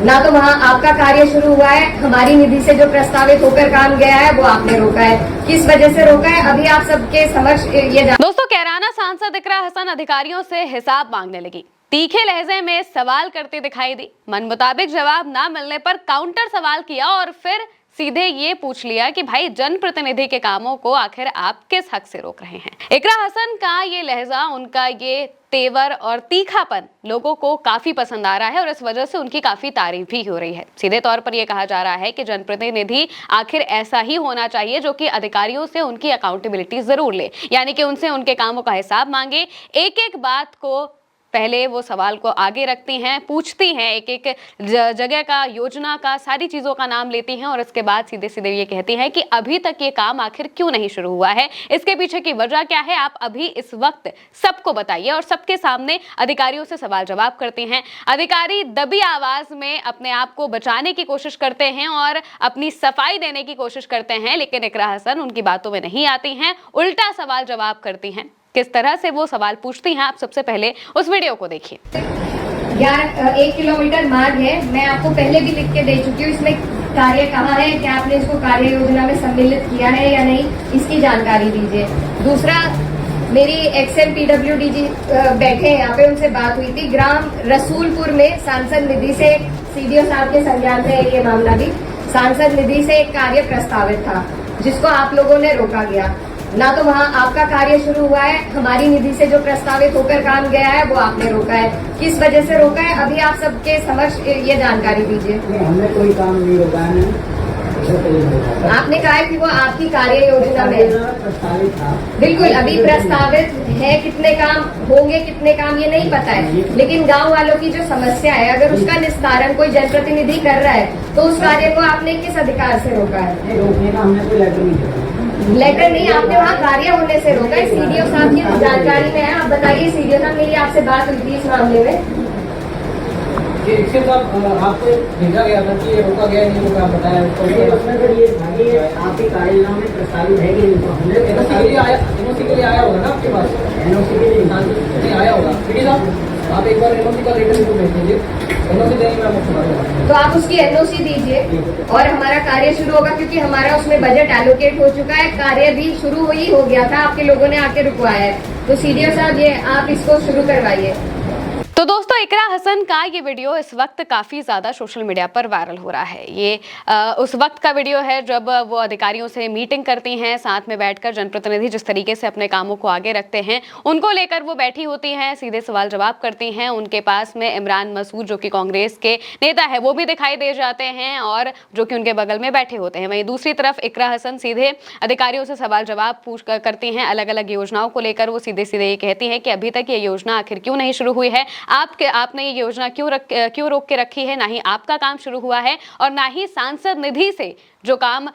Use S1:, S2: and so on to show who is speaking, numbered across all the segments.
S1: ना तो वहाँ आपका कार्य शुरू हुआ है, हमारी निधि से जो प्रस्तावित होकर काम गया है वो आपने रोका है। किस वजह से रोका है अभी आप सबके समक्ष ये
S2: दोस्तों, कैराना सांसद इकरा हसन अधिकारियों से हिसाब मांगने लगी। तीखे लहजे में सवाल करती दिखाई दी। मन मुताबिक जवाब ना मिलने पर काउंटर सवाल किया और फिर सीधे ये पूछ लिया कि भाई जनप्रतिनिधि के कामों को आखिर आप किस हक से रोक रहे हैं। इकरा हसन का ये लहजा, उनका ये तेवर और तीखापन लोगों को काफी पसंद आ रहा है और इस वजह से उनकी काफी तारीफ भी हो रही है। सीधे तौर पर यह कहा जा रहा है कि जनप्रतिनिधि आखिर ऐसा ही होना चाहिए जो कि अधिकारियों से उनकी अकाउंटेबिलिटी जरूर ले, यानी कि उनसे उनके कामों का हिसाब मांगे। एक एक बात को पहले वो सवाल को आगे रखती हैं, पूछती हैं, एक एक जगह का, योजना का, सारी चीज़ों का नाम लेती हैं और इसके बाद सीधे सीधे ये कहती हैं कि अभी तक ये काम आखिर क्यों नहीं शुरू हुआ है, इसके पीछे की वजह क्या है, आप अभी इस वक्त सबको बताइए। और सबके सामने अधिकारियों से सवाल जवाब करती हैं। अधिकारी दबी आवाज में अपने आप को बचाने की कोशिश करते हैं और अपनी सफाई देने की कोशिश करते हैं, लेकिन इकरा हसन उनकी बातों में नहीं आती हैं, उल्टा सवाल जवाब करती हैं। किस तरह से वो सवाल पूछती हैं, आप सबसे पहले उस वीडियो को देखिए।
S1: 1 किलोमीटर मार्ग है, मैं आपको पहले भी लिख के दे चुकी हूँ। इसमें कार्य कहाँ है, क्या आपने इसको कार्य योजना में सम्मिलित किया है या नहीं, इसकी जानकारी दीजिए। दूसरा, मेरी एक्सएम PWD जी बैठे हैं यहाँ पे, उनसे बात हुई थी। ग्राम रसूलपुर में सांसद निधि से, CDO साहब के संज्ञान में ये मामला भी, सांसद निधि से एक कार्य प्रस्तावित था जिसको आप लोगों ने रोका गया। ना तो वहाँ आपका कार्य शुरू हुआ है, हमारी निधि से जो प्रस्तावित होकर काम गया है वो आपने रोका है। किस वजह से रोका है अभी आप सबके समक्ष ये जानकारी दीजिए।
S3: हमने कोई काम नहीं रोका है।
S1: आपने कहा है कि वो आपकी कार्य योजना में
S3: प्रस्तावित था।
S1: बिल्कुल, अभी प्रस्तावित है, कितने काम होंगे कितने काम ये नहीं पता है, लेकिन गांव वालों की जो समस्या है अगर उसका निस्तारण कोई जनप्रतिनिधि कर रहा है तो उस कार्य को आपने किस अधिकार से रोका है?
S3: रोकने का हमने कोई लेटर नहीं दिया।
S1: लेटर नहीं, आपने वहाँ कार्य होने से रोका है। CDO साहब की जानकारी में है, आप बताइए। CDO साहब, मेरी आपसे बात हुई थी इस मामले में।
S4: इसके साथ आपको भेजा गया था कि ये रोका गया नहीं रोका, बताया
S3: उसमें फिर ये आपकी कार्ययोजना में प्रस्तावित है कि
S4: NOC के लिए आया होगा ना आपके पास,
S3: NOC के लिए
S4: आया होगा। ठीक है, आप एक बार NOC का लेटर भेज दीजिए, NOC देंगे मैं आपको।
S1: तो आप उसकी NOC दीजिए और हमारा कार्य शुरू होगा, क्योंकि हमारा उसमें बजट एलोकेट हो चुका है, कार्य भी शुरू ही हो गया था, आपके लोगों ने आके रुकवाया है। तो CDO साहब, ये आप इसको शुरू करवाइए।
S2: तो दोस्तों, इकरा हसन का ये वीडियो इस वक्त काफ़ी ज़्यादा सोशल मीडिया पर वायरल हो रहा है। ये उस वक्त का वीडियो है जब वो अधिकारियों से मीटिंग करती हैं, साथ में बैठकर जनप्रतिनिधि जिस तरीके से अपने कामों को आगे रखते हैं उनको लेकर वो बैठी होती हैं, सीधे सवाल जवाब करती हैं। उनके पास में इमरान मसूद जो कि कांग्रेस के नेता है वो भी दिखाई दे जाते हैं और जो कि उनके बगल में बैठे होते हैं। वहीं दूसरी तरफ इकरा हसन सीधे अधिकारियों से सवाल जवाब करती हैं अलग अलग योजनाओं को लेकर। वो सीधे सीधे ये कहती हैं कि अभी तक ये योजना आखिर क्यों नहीं शुरू हुई है, आपने ये योजना क्यों रोक के रखी है, ना ही आपका काम शुरू हुआ है और ना ही सांसद निधि से जो काम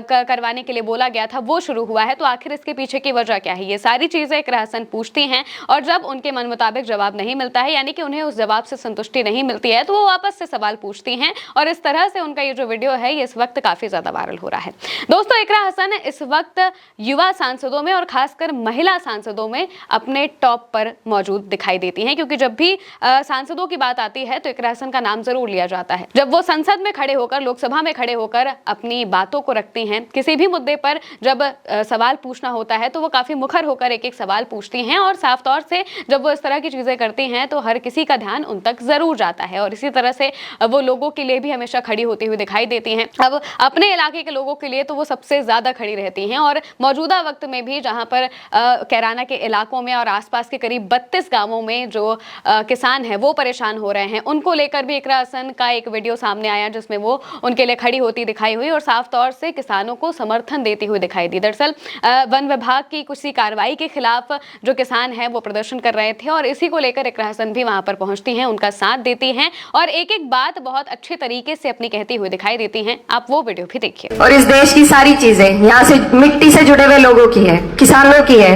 S2: करवाने के लिए बोला गया था वो शुरू हुआ है। तो आखिर इसके पीछे की वजह क्या है, ये सारी चीजें इकरा हसन पूछती हैं और जब उनके मन मुताबिक जवाब नहीं मिलता है, यानी कि उन्हें उस जवाब से संतुष्टि नहीं मिलती है, तो वो वापस से सवाल पूछती हैं और इस तरह से उनका ये जो वीडियो है ये इस वक्त काफी ज्यादा वायरल हो रहा है। दोस्तों, इकरा हसन इस वक्त युवा सांसदों में और खासकर महिला सांसदों में अपने टॉप पर मौजूद दिखाई देती हैं, क्योंकि जब भी सांसदों की बात आती है तो इकरा हसन का नाम जरूर लिया जाता है। जब वो संसद में खड़े होकर, लोकसभा में खड़े होकर अपनी बातों को रखती हैं, किसी भी मुद्दे पर जब सवाल पूछना होता है तो वो काफी मुखर होकर एक एक सवाल पूछती हैं और साफ तौर से जब वो इस तरह की चीजें करती हैं तो हर किसी का ध्यान उन तक जरूर जाता है और इसी तरह से वो लोगों के लिए भी हमेशा खड़ी होती हुई दिखाई देती हैं। अब अपने इलाके के लोगों के लिए तो वो सबसे ज्यादा खड़ी रहती हैं और मौजूदा वक्त में भी जहां पर कैराना के इलाकों में और आसपास के करीब 32 गांवों में जो किसान है वो परेशान हो रहे हैं, उनको लेकर भी इकरा हसन का एक वीडियो सामने आया जिसमें वो उनके लिए खड़ी होती दिखाई हुई और साफ तौर से किसानों को समर्थन देती हुई दिखाई दी। दरअसल वन विभाग की कुछ कार्रवाई के खिलाफ जो किसान है वो प्रदर्शन कर रहे थे और इसी को लेकर इकरा हसन भी वहां पर पहुंचती हैं, उनका साथ देती हैं और एक एक बात बहुत अच्छे तरीके से अपनी कहती हुई दिखाई देती हैं। आप वो वीडियो भी देखिए।
S1: और इस देश की सारी चीजें यहाँ से मिट्टी से जुड़े हुए लोगों की है, किसानों की है।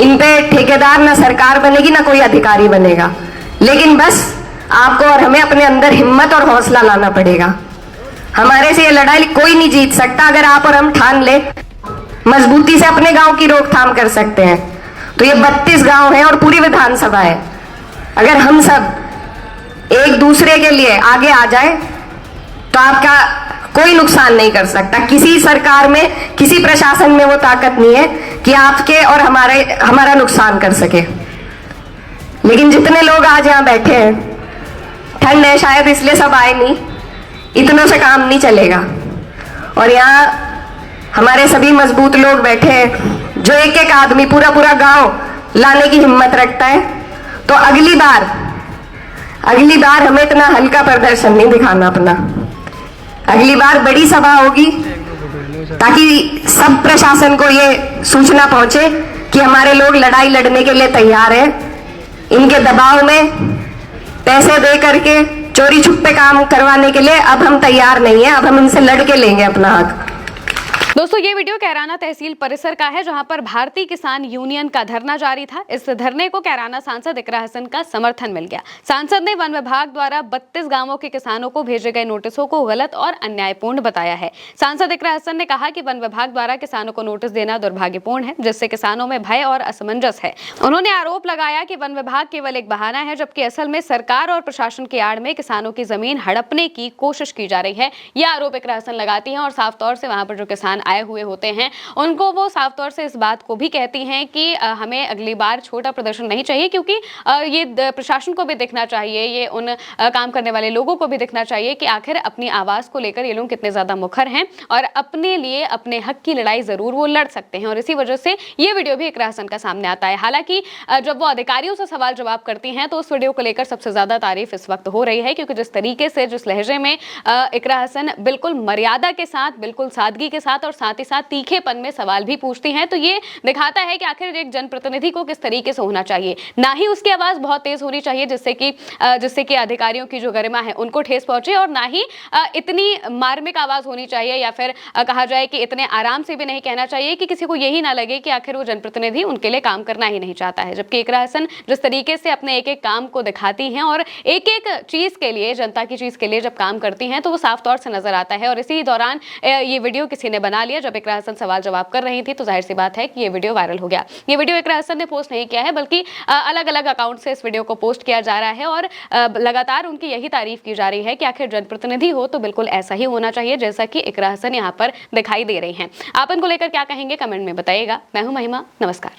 S1: इन पे ठेकेदार ना सरकार बनेगी ना कोई अधिकारी बनेगा, लेकिन बस आपको और हमें अपने अंदर हिम्मत और हौसला लाना पड़ेगा। हमारे से ये लड़ाई कोई नहीं जीत सकता। अगर आप और हम ठान ले, मजबूती से अपने गांव की रोकथाम कर सकते हैं। तो ये 32 गांव हैं और पूरी विधानसभा है। अगर हम सब एक दूसरे के लिए आगे आ जाए तो आपका कोई नुकसान नहीं कर सकता। किसी सरकार में, किसी प्रशासन में वो ताकत नहीं है कि आपके और हमारा नुकसान कर सके। लेकिन जितने लोग आज यहाँ बैठे हैं, ठंड है शायद इसलिए सब आए नहीं, इतनों से काम नहीं चलेगा। और यहाँ हमारे सभी मजबूत लोग बैठे हैं जो एक एक आदमी, पूरा पूरा गांव लाने की हिम्मत रखता है। तो अगली बार हमें इतना हल्का प्रदर्शन नहीं दिखाना अपना। अगली बार बड़ी सभा होगी ताकि सब प्रशासन को ये सूचना पहुंचे कि हमारे लोग लड़ाई लड़ने के लिए तैयार हैं। इनके दबाव में पैसे दे करके चोरी छुपे काम करवाने के लिए अब हम तैयार नहीं है। अब हम इनसे लड़ के लेंगे अपना हक।
S2: दोस्तों, ये वीडियो कैराना तहसील परिसर का है जहां पर भारतीय किसान यूनियन का धरना जारी था। इस धरने को कैराना सांसद इकरा हसन का समर्थन मिल गया। सांसद ने वन विभाग द्वारा 32 गांवों के किसानों को भेजे गए नोटिसों को गलत और अन्यायपूर्ण बताया है। सांसद इकरा हसन ने कहा कि वन विभाग द्वारा किसानों को नोटिस देना दुर्भाग्यपूर्ण है, जिससे किसानों में भय और असमंजस है। उन्होंने आरोप लगाया कि वन विभाग केवल एक बहाना है, जबकि असल में सरकार और प्रशासन की आड़ में किसानों की जमीन हड़पने की कोशिश की जा रही है। यह आरोप इकरा हसन लगाती है और साफ तौर से वहां पर जो किसान आए हुए होते हैं उनको वो साफ तौर से इस बात को भी कहती हैं कि हमें अगली बार छोटा प्रदर्शन नहीं चाहिए, क्योंकि ये प्रशासन को भी दिखना चाहिए, ये उन काम करने वाले लोगों को भी दिखना चाहिए कि आखिर अपनी आवाज को लेकर ये लोग कितने ज्यादा मुखर हैं और अपने लिए अपने हक की लड़ाई जरूर वो लड़ सकते हैं। और इसी वजह से ये वीडियो भी इकरा हसन का सामने आता है। हालांकि जब वो अधिकारियों से सवाल जवाब करती हैं तो उस वीडियो को लेकर सबसे ज्यादा तारीफ इस वक्त हो रही है, क्योंकि जिस तरीके से, जिस लहजे में इकरा हसन बिल्कुल मर्यादा के साथ, बिल्कुल सादगी के साथ और साथ ही साथ तीखेपन में सवाल भी पूछती हैं, तो ये दिखाता है कि आखिर एक जनप्रतिनिधि को किस तरीके से होना चाहिए। ना ही उसकी आवाज बहुत तेज होनी चाहिए जिससे कि अधिकारियों की जो गरिमा है उनको ठेस पहुंचे, और ना ही इतनी मार्मिक आवाज होनी चाहिए या फिर कहा जाए कि इतने आराम से भी नहीं कहना चाहिए कि किसी को यही ना लगे कि आखिर वो जनप्रतिनिधि उनके लिए काम करना ही नहीं चाहता है। जबकि इकरा हसन जिस तरीके से अपने एक एक काम को दिखाती हैं और एक एक चीज के लिए, जनता की चीज के लिए जब काम करती हैं तो वो साफ तौर से नजर आता है। और इसी दौरान ये वीडियो किसी ने बना लिया जब इकरा हसन सवाल जवाब कर रही थी, तो जाहिर सी बात है कि ये वीडियो वायरल हो गया। ये वीडियो इकरा हसन ने पोस्ट नहीं किया है, बल्कि अलग अलग अकाउंट से इस वीडियो को पोस्ट किया जा रहा है और लगातार उनकी यही तारीफ की जा रही है कि आखिर जनप्रतिनिधि हो तो बिल्कुल ऐसा ही होना चाहिए जैसा कि इकरा हसन यहाँ पर दिखाई दे रही हैं। आप इनको लेकर क्या कहेंगे, कमेंट में बताइएगा। मैं हूं महिमा, नमस्कार।